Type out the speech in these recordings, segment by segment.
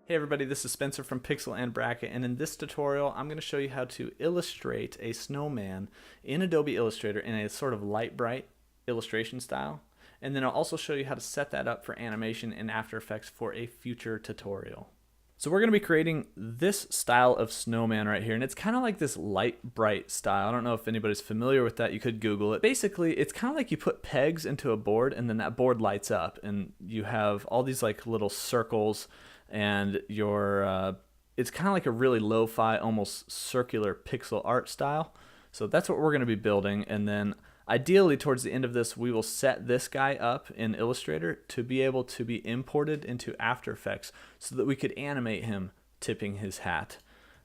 Hey everybody, this is Spencer from Pixel and Bracket, and in this tutorial I'm going to show you how to illustrate a snowman in Adobe Illustrator in a sort of Lite-Brite illustration style, and then I'll also show you how to set that up for animation in After Effects for a future tutorial. So we're going to be creating this style of snowman right here, and it's kind of like this Lite-Brite style. I don't know if anybody's familiar with that. You could Google it. Basically, it's kind of like you put pegs into a board and then that board lights up and you have all these like little circles, and it's kind of like a really lo-fi, almost circular pixel art style. So that's what we're going to be building, and then ideally towards the end of this we will set this guy up in Illustrator to be able to be imported into After Effects so that we could animate him tipping his hat.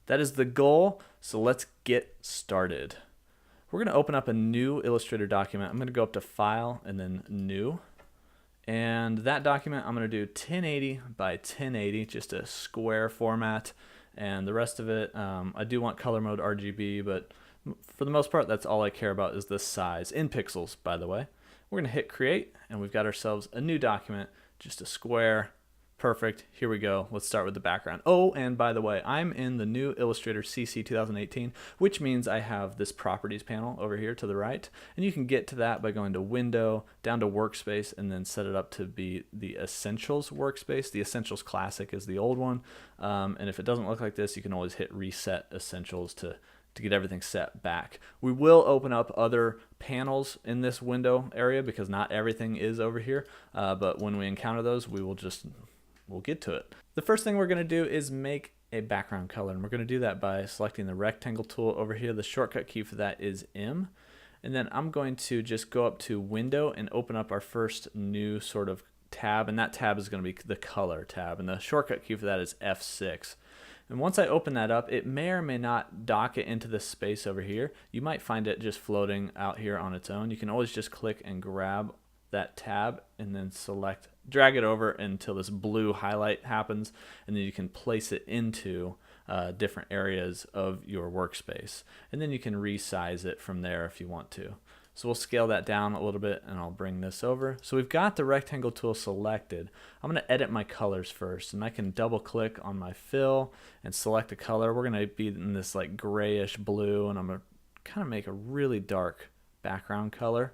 That is the goal, so let's get started. We're going to open up a new Illustrator document. I'm going to go up to File and then New. And that document I'm going to do 1080 by 1080, just a square format, and the rest of it I do want color mode RGB, but for the most part that's all I care about is the size in pixels, by the way. We're going to hit create and we've got ourselves a new document, just a square. Perfect. Here we go. Let's start with the background. Oh, and by the way, I'm in the new Illustrator CC 2018, which means I have this properties panel over here to the right, and you can get to that by going to Window, down to Workspace, and then set it up to be the Essentials workspace. The Essentials Classic is the old one, and if it doesn't look like this, you can always hit Reset Essentials to get everything set back. We will open up other panels in this window area because not everything is over here, but when we encounter those, we'll get to it. The first thing we're going to do is make a background color, and we're going to do that by selecting the rectangle tool over here. The shortcut key for that is M, and then I'm going to just go up to Window and open up our first new sort of tab, and that tab is going to be the color tab, and the shortcut key for that is F6. And once I open that up, it may or may not dock it into this space over here. You might find it just floating out here on its own. You can always just click and grab that tab and then drag it over until this blue highlight happens, and then you can place it into different areas of your workspace, and then you can resize it from there if you want to. So we'll scale that down a little bit and I'll bring this over. So we've got the rectangle tool selected. I'm going to edit my colors first, and I can double click on my fill and select a color. We're going to be in this like grayish blue, and I'm going to kind of make a really dark background color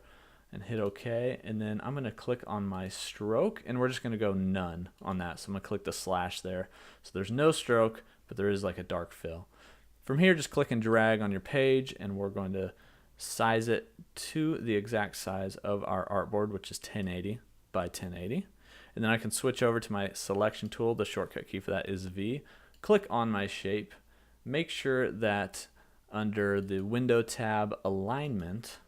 and hit OK, and then I'm going to click on my stroke, and we're just going to go none on that. So I'm going to click the slash there. So there's no stroke, but there is like a dark fill. From here, just click and drag on your page, and we're going to size it to the exact size of our artboard, which is 1080 by 1080. And then I can switch over to my selection tool. The shortcut key for that is V. Click on my shape. Make sure that under the Window tab Alignment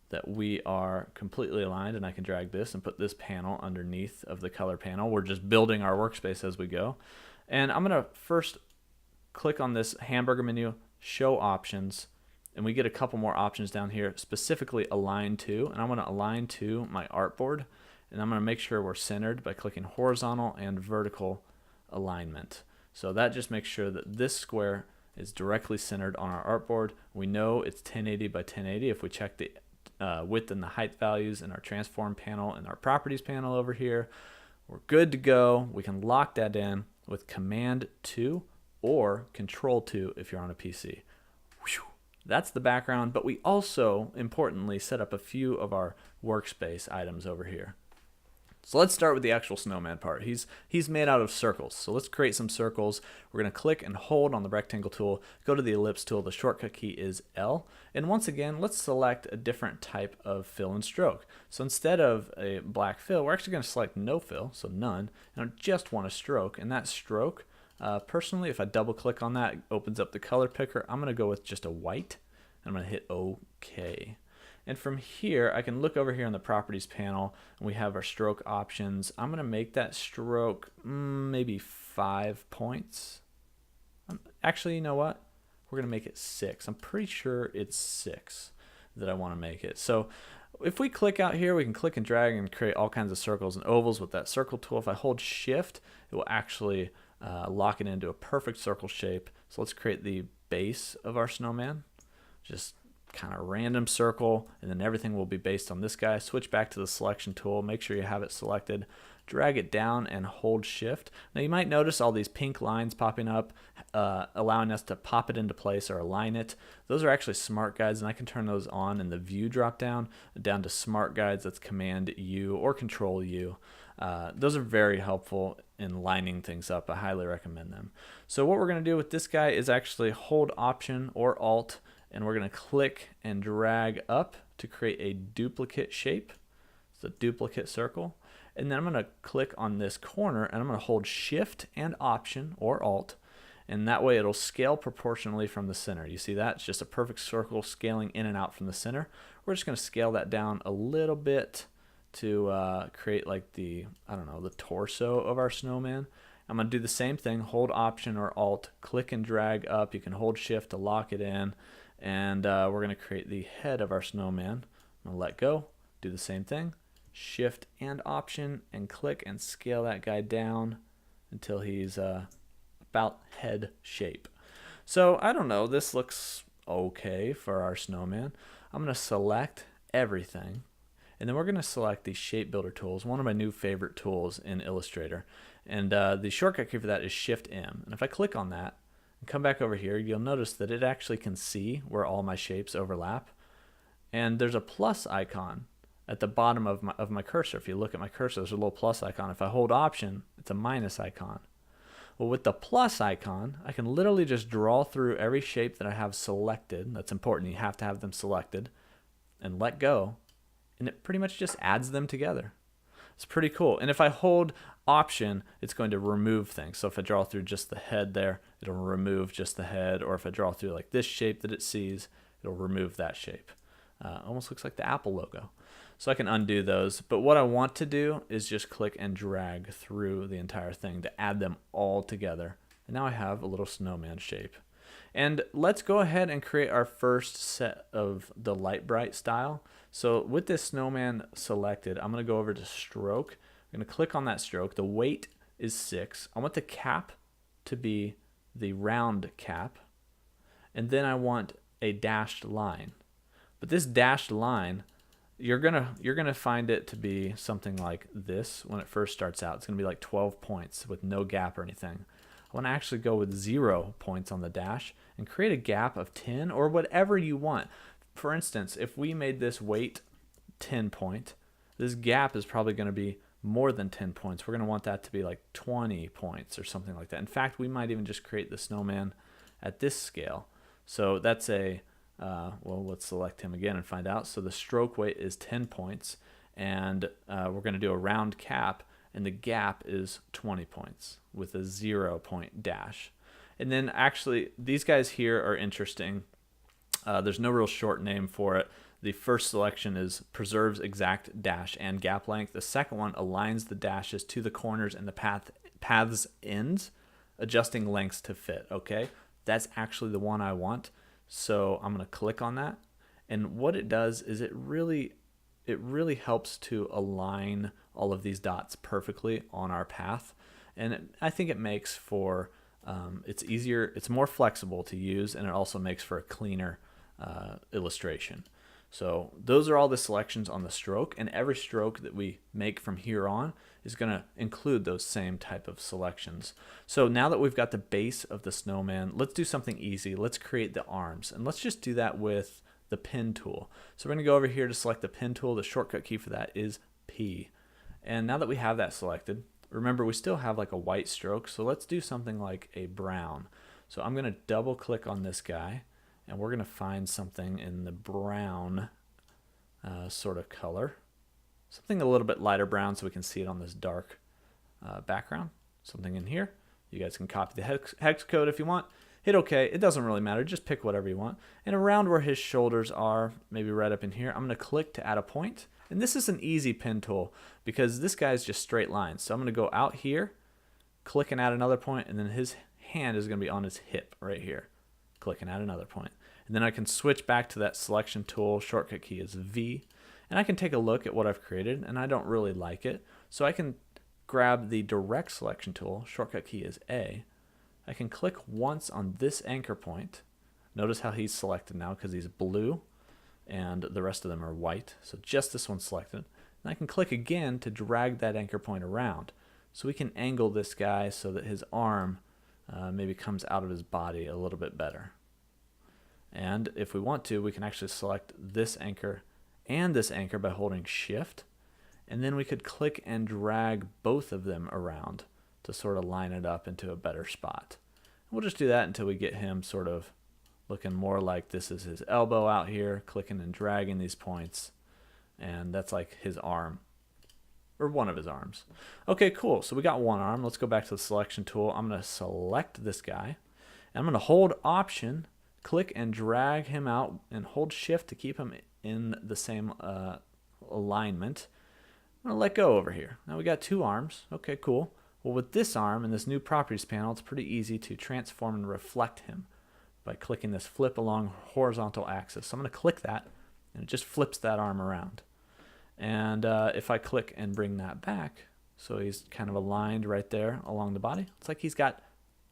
that we are completely aligned, and I can drag this and put this panel underneath of the color panel. We're just building our workspace as we go. And I'm going to first click on this hamburger menu, Show Options, and we get a couple more options down here, specifically Align To, and I'm going to align to my artboard, and I'm going to make sure we're centered by clicking horizontal and vertical alignment. So that just makes sure that this square is directly centered on our artboard. We know it's 1080 by 1080 if we check the width and the height values in our transform panel and our properties panel over here. We're good to go. We can lock that in with Command 2 or Control 2 if you're on a PC. Whew. That's the background, but we also importantly set up a few of our workspace items over here. So let's start with the actual snowman part. He's made out of circles, so let's create some circles. We're going to click and hold on the rectangle tool, go to the ellipse tool, the shortcut key is L, and once again let's select a different type of fill and stroke. So instead of a black fill, we're actually going to select no fill, so none, and I just want a stroke, and that stroke, personally, if I double click on that, it opens up the color picker. I'm going to go with just a white, and I'm going to hit OK. And from here, I can look over here on the properties panel, and we have our stroke options. I'm going to make that stroke maybe 5 points. Actually, you know what? We're going to make it 6. I'm pretty sure it's 6 that I want to make it. So if we click out here, we can click and drag and create all kinds of circles and ovals with that circle tool. If I hold Shift, it will actually lock it into a perfect circle shape. So let's create the base of our snowman. Just kind of random circle, and then everything will be based on this guy. Switch back to the selection tool, make sure you have it selected, drag it down and hold shift. Now you might notice all these pink lines popping up, allowing us to pop it into place or align it. Those are actually smart guides, and I can turn those on in the view drop down to smart guides. That's Command U or Control U. Those are very helpful in lining things up. I highly recommend them. So what we're going to do with this guy is actually hold Option or Alt, and we're going to click and drag up to create a duplicate shape. It's a duplicate circle. And then I'm going to click on this corner, and I'm going to hold Shift and Option or Alt, and that way it'll scale proportionally from the center. You see that? It's just a perfect circle scaling in and out from the center. We're just going to scale that down a little bit to create like the, I don't know, the torso of our snowman. I'm going to do the same thing, hold Option or Alt, click and drag up. You can hold Shift to lock it in, and we're going to create the head of our snowman. I'm going to let go, do the same thing, Shift and Option, and click and scale that guy down until he's about head shape. So I don't know, this looks okay for our snowman. I'm going to select everything, and then we're going to select the Shape Builder tools, one of my new favorite tools in Illustrator. And the shortcut key for that is Shift M. And if I click on that and come back over here, you'll notice that it actually can see where all my shapes overlap. And there's a plus icon at the bottom of my cursor. If you look at my cursor, there's a little plus icon. If I hold Option, it's a minus icon. Well, with the plus icon, I can literally just draw through every shape that I have selected. That's important. You have to have them selected, and let go, and it pretty much just adds them together. It's pretty cool. And if I hold Option, it's going to remove things. So if I draw through just the head there, it'll remove just the head. Or if I draw through like this shape that it sees, it'll remove that shape. Almost looks like the Apple logo. So I can undo those. But what I want to do is just click and drag through the entire thing to add them all together. And now I have a little snowman shape. And let's go ahead and create our first set of the Lite-Brite style. So with this snowman selected, I'm going to go over to Stroke. I'm going to click on that stroke. The weight is 6. I want the cap to be the round cap. And then I want a dashed line. But this dashed line, you're gonna find it to be something like this when it first starts out. It's gonna be like 12 points with no gap or anything. I want to actually go with 0 points on the dash and create a gap of 10 or whatever you want. For instance, if we made this weight 10 point, this gap is probably going to be more than 10 points. We're going to want that to be like 20 points or something like that. In fact, we might even just create the snowman at this scale. So that's a, well, let's select him again and find out. So the stroke weight is 10 points, and we're going to do a round cap, and the gap is 20 points with a 0 point dash. And then actually, these guys here are interesting. There's no real short name for it. The first selection is preserves exact dash and gap length. The second one aligns the dashes to the corners and the path's ends, adjusting lengths to fit. Okay, that's actually the one I want. So I'm going to click on that. And what it does is it really helps to align all of these dots perfectly on our path. And I think it makes for, it's easier, it's more flexible to use, and it also makes for a cleaner illustration. So those are all the selections on the stroke, and every stroke that we make from here on is going to include those same type of selections. So now that we've got the base of the snowman, let's do something easy. Let's create the arms, and let's just do that with the pen tool. So we're going to go over here to select the pen tool. The shortcut key for that is P. And now that we have that selected, remember we still have like a white stroke, so let's do something like a brown. So I'm going to double click on this guy, and we're going to find something in the brown sort of color. Something a little bit lighter brown so we can see it on this dark background. Something in here. You guys can copy the hex code if you want. Hit OK. It doesn't really matter. Just pick whatever you want. And around where his shoulders are, maybe right up in here, I'm going to click to add a point. And this is an easy pen tool because this guy is just straight lines. So I'm going to go out here, click and add another point, and then his hand is going to be on his hip right here. Click and add another point. And then I can switch back to that selection tool. Shortcut key is V. And I can take a look at what I've created, and I don't really like it. So I can grab the direct selection tool. Shortcut key is A. I can click once on this anchor point. Notice how he's selected now because he's blue and the rest of them are white. So just this one's selected. And I can click again to drag that anchor point around. So we can angle this guy so that his arm maybe comes out of his body a little bit better. And if we want to, we can actually select this anchor and this anchor by holding Shift. And then we could click and drag both of them around to sort of line it up into a better spot. We'll just do that until we get him sort of looking more like this is his elbow out here, clicking and dragging these points. And that's like his arm, or one of his arms. Okay, cool. So we got one arm. Let's go back to the selection tool. I'm going to select this guy. And I'm going to hold Option, click and drag him out, and hold Shift to keep him in the same alignment. I'm going to let go over here. Now we got two arms. Okay, cool. Well, with this arm and this new properties panel, it's pretty easy to transform and reflect him by clicking this flip along horizontal axis. So I'm going to click that, and it just flips that arm around. And if I click and bring that back, so he's kind of aligned right there along the body, it's like he's got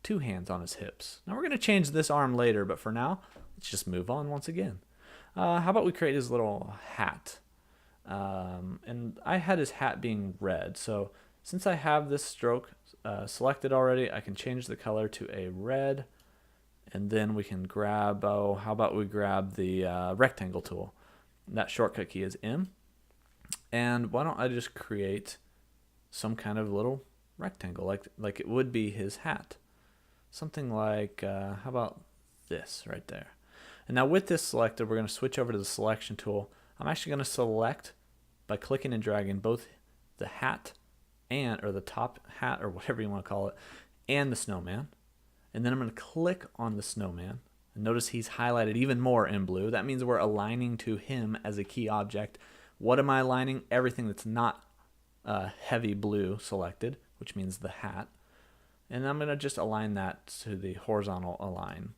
two hands on his hips. Now we're going to change this arm later, but for now, let's just move on once again. How about we create his little hat? And I had his hat being red, so since I have this stroke selected already, I can change the color to a red, and then we can grab, how about we grab the rectangle tool. That shortcut key is M, and why don't I just create some kind of little rectangle like it would be his hat. Something like, how about this right there. And now with this selected, we're going to switch over to the selection tool. I'm actually going to select by clicking and dragging both the hat or the top hat, or whatever you want to call it, and the snowman. And then I'm going to click on the snowman. And notice he's highlighted even more in blue. That means we're aligning to him as a key object. What am I aligning? Everything that's not heavy blue selected, which means the hat. And I'm going to just align that to the horizontal align.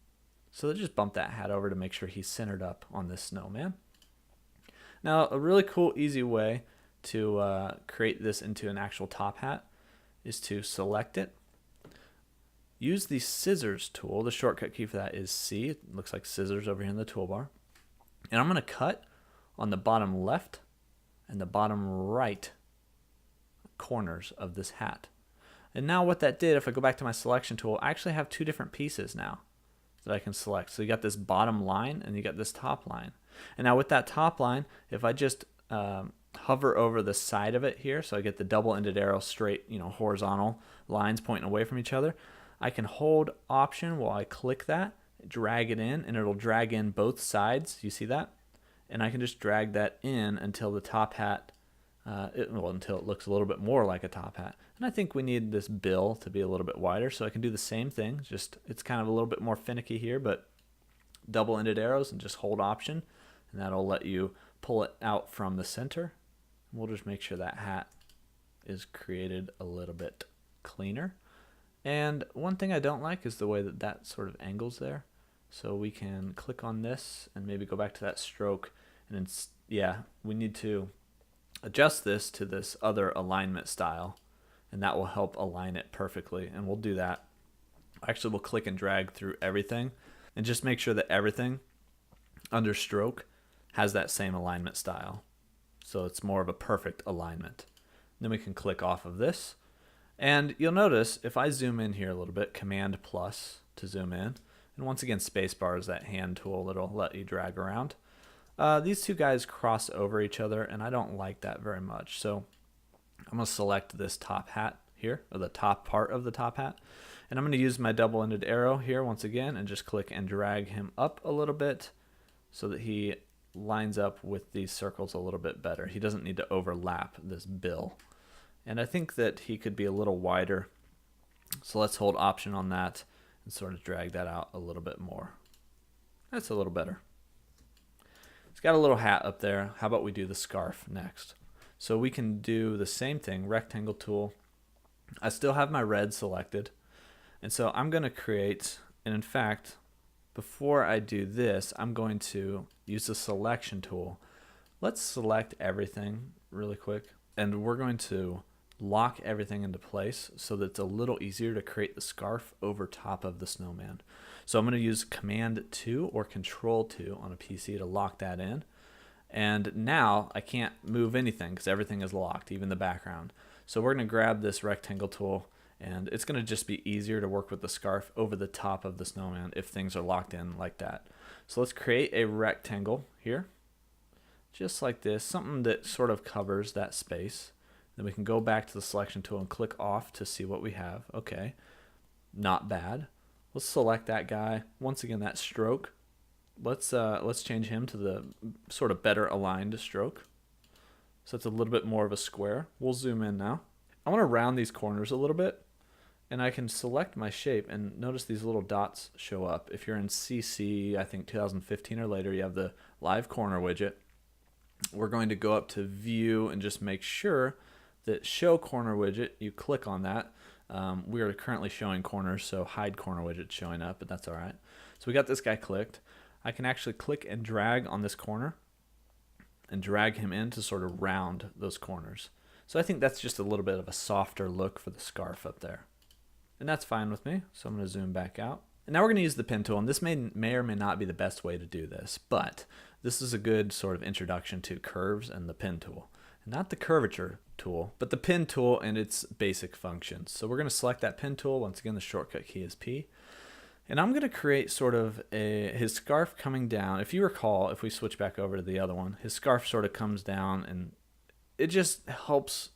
So just bump that hat over to make sure he's centered up on this snowman. Now, a really cool, easy way to create this into an actual top hat is to select it. Use the scissors tool. The shortcut key for that is C. It looks like scissors over here in the toolbar. And I'm going to cut on the bottom left and the bottom right corners of this hat. And now what that did, if I go back to my selection tool, I actually have two different pieces now that I can select. So you got this bottom line and you got this top line. And now with that top line, if I just hover over the side of it here, so I get the double-ended arrow straight, horizontal lines pointing away from each other, I can hold Option while I click that, drag it in, and it'll drag in both sides. You see that? And I can just drag that in until the top hat, until it looks a little bit more like a top hat. And I think we need this bill to be a little bit wider, so I can do the same thing. Just it's kind of a little bit more finicky here, but double-ended arrows and just hold Option, and that'll let you pull it out from the center. We'll just make sure that hat is created a little bit cleaner. And one thing I don't like is the way that that sort of angles there. So we can click on this and maybe go back to that stroke. And then, we need to adjust this to this other alignment style, and that will help align it perfectly. And we'll do that. Actually, we'll click and drag through everything and just make sure that everything under stroke has that same alignment style. So it's more of a perfect alignment. Then we can click off of this. And you'll notice if I zoom in here a little bit, Command plus to zoom in. And once again, spacebar is that hand tool that'll let you drag around. These two guys cross over each other, and I don't like that very much. So I'm going to select this top hat here, or the top part of the top hat. And I'm going to use my double-ended arrow here once again and just click and drag him up a little bit so that he lines up with these circles a little bit better. He doesn't need to overlap this bill. And I think that he could be a little wider. So let's hold Option on that and sort of drag that out a little bit more. That's a little better. It's got a little hat up there. How about we do the scarf next? So we can do the same thing, rectangle tool. I still have my red selected. And so I'm going to create, and in fact, before I do this, I'm going to use the selection tool. Let's select everything really quick. And we're going to lock everything into place so that it's a little easier to create the scarf over top of the snowman. So I'm going to use Command 2 or Control 2 on a PC to lock that in. And now I can't move anything because everything is locked, even the background. So we're going to grab this rectangle tool, and it's going to just be easier to work with the scarf over the top of the snowman if things are locked in like that. So let's create a rectangle here, just like this, something that sort of covers that space. Then we can go back to the selection tool and click off to see what we have. Okay, not bad. Let's select that guy. Once again, that stroke. Let's change him to the sort of better aligned stroke. So it's a little bit more of a square. We'll zoom in now. I want to round these corners a little bit, and I can select my shape, and notice these little dots show up. If you're in CC, I think 2015 or later, you have the live corner widget. We're going to go up to view and just make sure that show corner widget, you click on that. We are currently showing corners, so hide corner widget showing up, but that's all right. So we got this guy clicked. I can actually click and drag on this corner and drag him in to sort of round those corners. So I think that's just a little bit of a softer look for the scarf up there. And that's fine with me, so I'm going to zoom back out. And now we're going to use the pen tool, and this may or may not be the best way to do this, but this is a good sort of introduction to curves and the pen tool. Not the curvature tool, but the pen tool and its basic functions. So we're going to select that pen tool. Once again, the shortcut key is P. And I'm going to create sort of his scarf coming down. If you recall, if we switch back over to the other one, his scarf sort of comes down, and it just helps,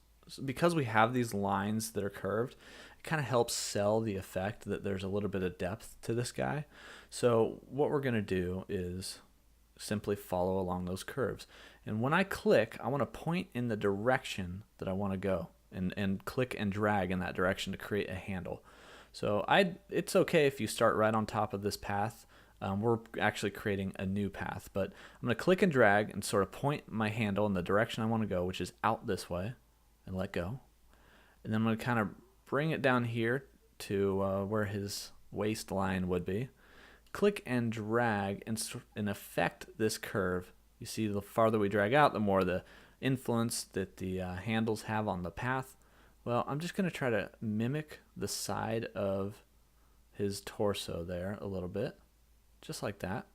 because we have these lines that are curved, it kind of helps sell the effect that there's a little bit of depth to this guy. So what we're going to do is simply follow along those curves. And when I click, I want to point in the direction that I want to go, and click and drag in that direction to create a handle. So it's okay if you start right on top of this path. We're actually creating a new path, but I'm going to click and drag and sort of point my handle in the direction I want to go, which is out this way, and let go. And then I'm going to kind of bring it down here to where his waistline would be. Click and drag and affect this curve. You see, the farther we drag out, the more the influence that the handles have on the path. Well, I'm just going to try to mimic the side of his torso there a little bit, just like that.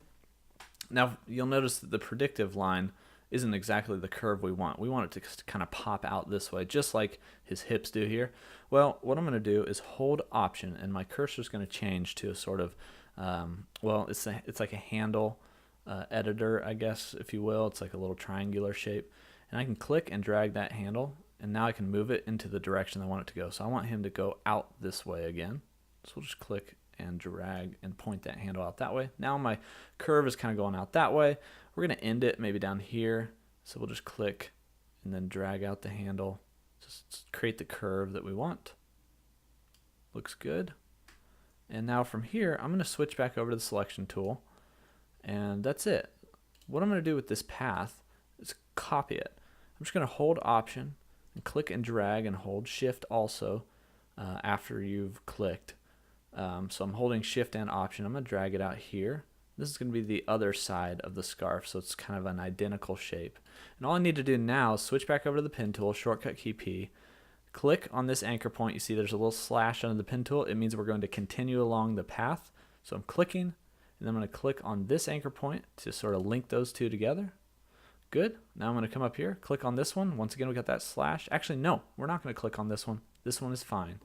Now, you'll notice that the predictive line isn't exactly the curve we want. We want it to kind of pop out this way, just like his hips do here. Well, what I'm going to do is hold Option, and my cursor is going to change to a sort of, well, it's like a handle editor, I guess, if you will. It's like a little triangular shape. And I can click and drag that handle, and now I can move it into the direction I want it to go. So I want him to go out this way again. So we'll just click and drag and point that handle out that way. Now my curve is kind of going out that way. We're going to end it maybe down here. So we'll just click and then drag out the handle. Just create the curve that we want. Looks good. And now from here, I'm going to switch back over to the selection tool. And that's it. What I'm going to do with this path is copy it. I'm just going to hold Option and click and drag and hold Shift also after you've clicked. So I'm holding Shift and Option. I'm going to drag it out here. This is going to be the other side of the scarf, so it's kind of an identical shape. And all I need to do now is switch back over to the pen tool, shortcut key P, click on this anchor point. You see there's a little slash under the pen tool. It means we're going to continue along the path. So I'm clicking, and then I'm going to click on this anchor point to sort of link those two together. Good. Now I'm going to come up here, click on this one. Once again, we got that slash. Actually, no, we're not going to click on this one. This one is fine.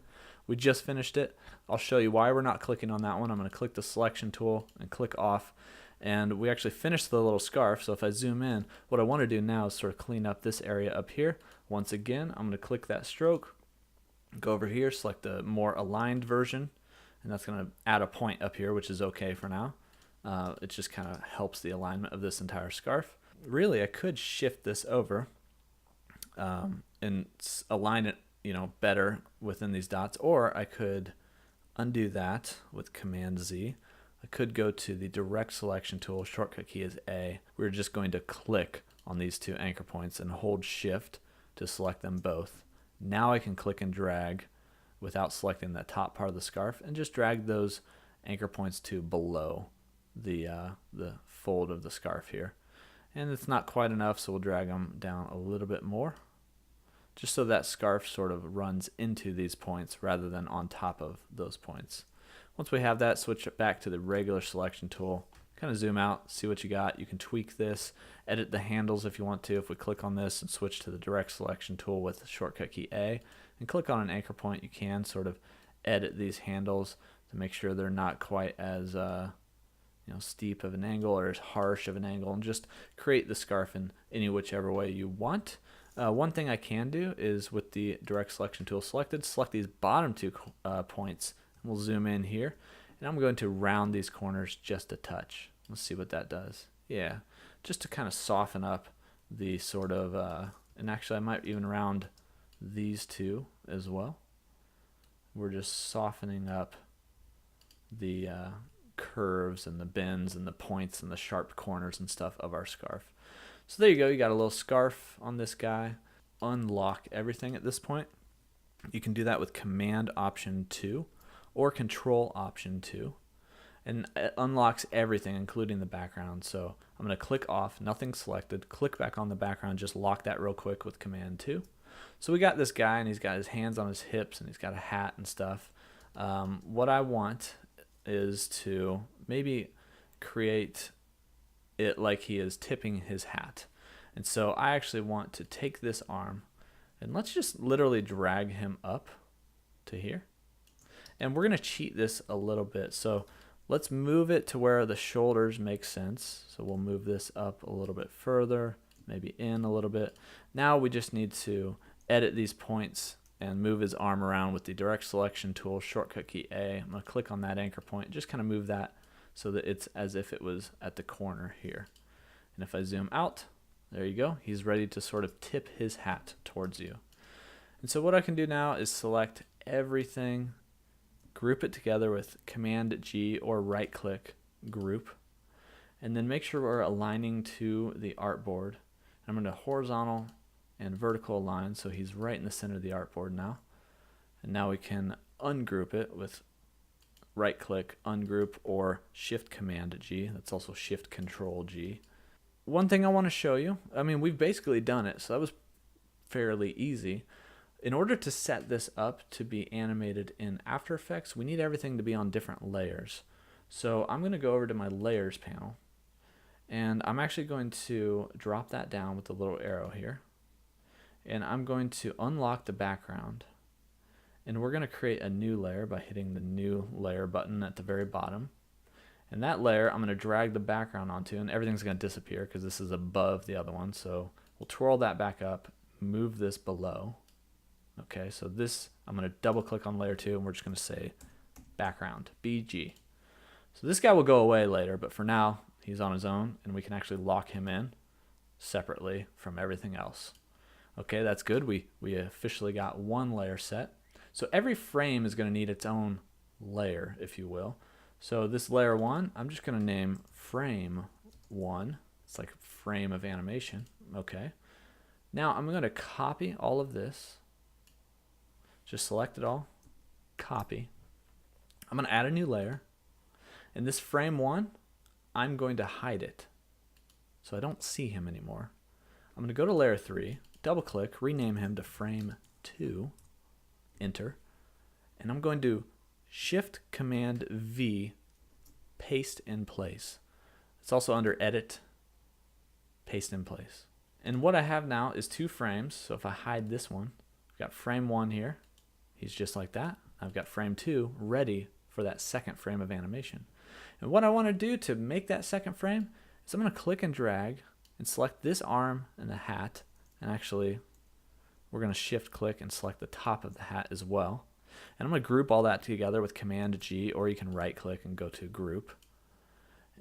We just finished it. I'll show you why we're not clicking on that one. I'm going to click the selection tool and click off. And we actually finished the little scarf. So if I zoom in, what I want to do now is sort of clean up this area up here. Once again, I'm going to click that stroke, go over here, select the more aligned version. And that's going to add a point up here, which is okay for now. It just kind of helps the alignment of this entire scarf. Really, I could shift this over and align it, better within these dots, or I could undo that with Command Z. I could go to the direct selection tool, shortcut key is A. We're just going to click on these two anchor points and hold Shift to select them both. Now I can click and drag without selecting that top part of the scarf and just drag those anchor points to below the fold of the scarf here. And it's not quite enough, so we'll drag them down a little bit more, just so that scarf sort of runs into these points rather than on top of those points. Once we have that, switch it back to the regular selection tool, kind of zoom out, see what you got. You can tweak this, edit the handles if you want to. If we click on this and switch to the direct selection tool with the shortcut key A and click on an anchor point, you can sort of edit these handles to make sure they're not quite as steep of an angle or as harsh of an angle, and just create the scarf in any whichever way you want. One thing I can do is with the direct selection tool selected, select these bottom two points, and we'll zoom in here, and I'm going to round these corners just a touch. Let's see what that does. Yeah, just to kind of soften up the sort of, and actually I might even round these two as well. We're just softening up the curves and the bends and the points and the sharp corners and stuff of our scarf. So there you go, you got a little scarf on this guy. Unlock everything at this point. You can do that with Command Option 2 or Control Option 2. And it unlocks everything, including the background. So I'm going to click off, nothing selected, click back on the background, just lock that real quick with Command 2. So we got this guy, and he's got his hands on his hips, and he's got a hat and stuff. What I want is to maybe create it like he is tipping his hat. And so I actually want to take this arm, and let's just literally drag him up to here. And we're going to cheat this a little bit. So let's move it to where the shoulders make sense. So we'll move this up a little bit further, maybe in a little bit. Now we just need to edit these points and move his arm around with the direct selection tool, shortcut key A. I'm going to click on that anchor point, just kind of move that so that it's as if it was at the corner here. And if I zoom out, there you go. He's ready to sort of tip his hat towards you. And so what I can do now is select everything, group it together with Command G or right click, group, and then make sure we're aligning to the artboard. I'm going to horizontal and vertical align so he's right in the center of the artboard now. And now we can ungroup it with right click, ungroup, or Shift Command G. That's also Shift Control G. One thing I want to show you, I mean, we've basically done it, so that was fairly easy. In order to set this up to be animated in After Effects, we need everything to be on different layers. So I'm going to go over to my layers panel, and I'm actually going to drop that down with the little arrow here. And I'm going to unlock the background, and we're going to create a new layer by hitting the new layer button at the very bottom. And that layer I'm going to drag the background onto, and everything's going to disappear because this is above the other one. So we'll twirl that back up, move this below. Okay, so this, I'm going to double click on layer 2, and we're just going to say background, BG. So this guy will go away later, but for now he's on his own, and we can actually lock him in separately from everything else. Okay, that's good. We officially got one layer set. So every frame is going to need its own layer, if you will. So this layer 1, I'm just going to name frame 1. It's like frame of animation. Okay. Now I'm going to copy all of this. Just select it all, copy. I'm going to add a new layer. And this frame 1, I'm going to hide it so I don't see him anymore. I'm going to go to layer 3, double click, rename him to frame 2, enter, and I'm going to Shift Command V, paste in place. It's also under edit, paste in place. And what I have now is 2 frames. So if I hide this one, I've got frame 1 here. He's just like that. I've got frame 2 ready for that second frame of animation. And what I want to do to make that second frame is I'm going to click and drag and select this arm and the hat. And actually, we're going to shift click and select the top of the hat as well. And I'm going to group all that together with Command G, or you can right click and go to group.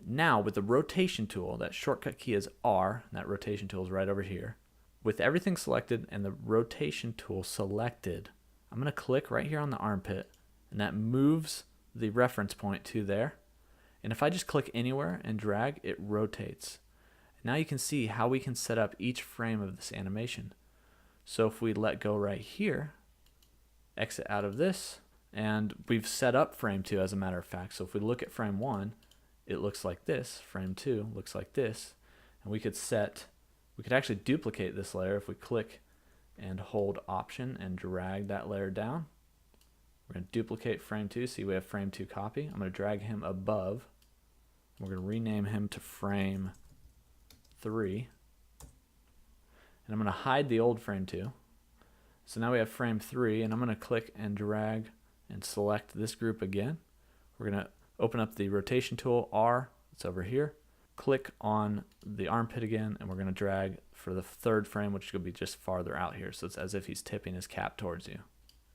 Now with the rotation tool, that shortcut key is R, and that rotation tool is right over here. With everything selected and the rotation tool selected, I'm going to click right here on the armpit, and that moves the reference point to there. And if I just click anywhere and drag, it rotates. Now you can see how we can set up each frame of this animation. So if we let go right here, exit out of this, and we've set up frame 2 as a matter of fact. So if we look at frame 1, it looks like this. Frame 2 looks like this. And we could actually duplicate this layer if we click and hold Option and drag that layer down. We're going to duplicate frame 2. See, we have frame 2 copy. I'm going to drag him above We're going to rename him to frame 3. And I'm going to hide the old frame 2. So now we have frame 3, and I'm going to click and drag and select this group again. We're going to open up the rotation tool, R, it's over here. Click on the armpit again, and we're going to drag for the 3rd frame, which is going to be just farther out here. So it's as if he's tipping his cap towards you.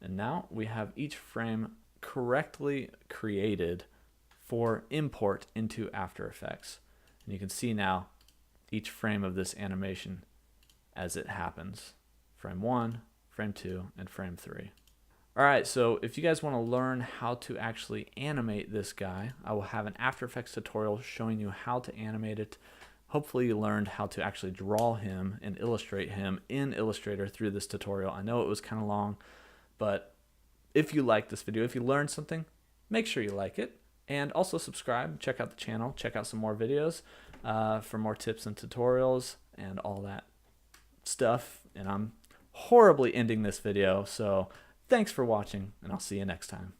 And now we have each frame correctly created for import into After Effects. And you can see now each frame of this animation as it happens. Frame 1, frame 2, and frame 3. Alright, so if you guys want to learn how to actually animate this guy, I will have an After Effects tutorial showing you how to animate it. Hopefully you learned how to actually draw him and illustrate him in Illustrator through this tutorial. I know it was kind of long, but if you like this video, if you learned something, make sure you like it. And also subscribe, check out the channel, check out some more videos for more tips and tutorials and all that stuff. And I'm horribly ending this video, so thanks for watching, and I'll see you next time.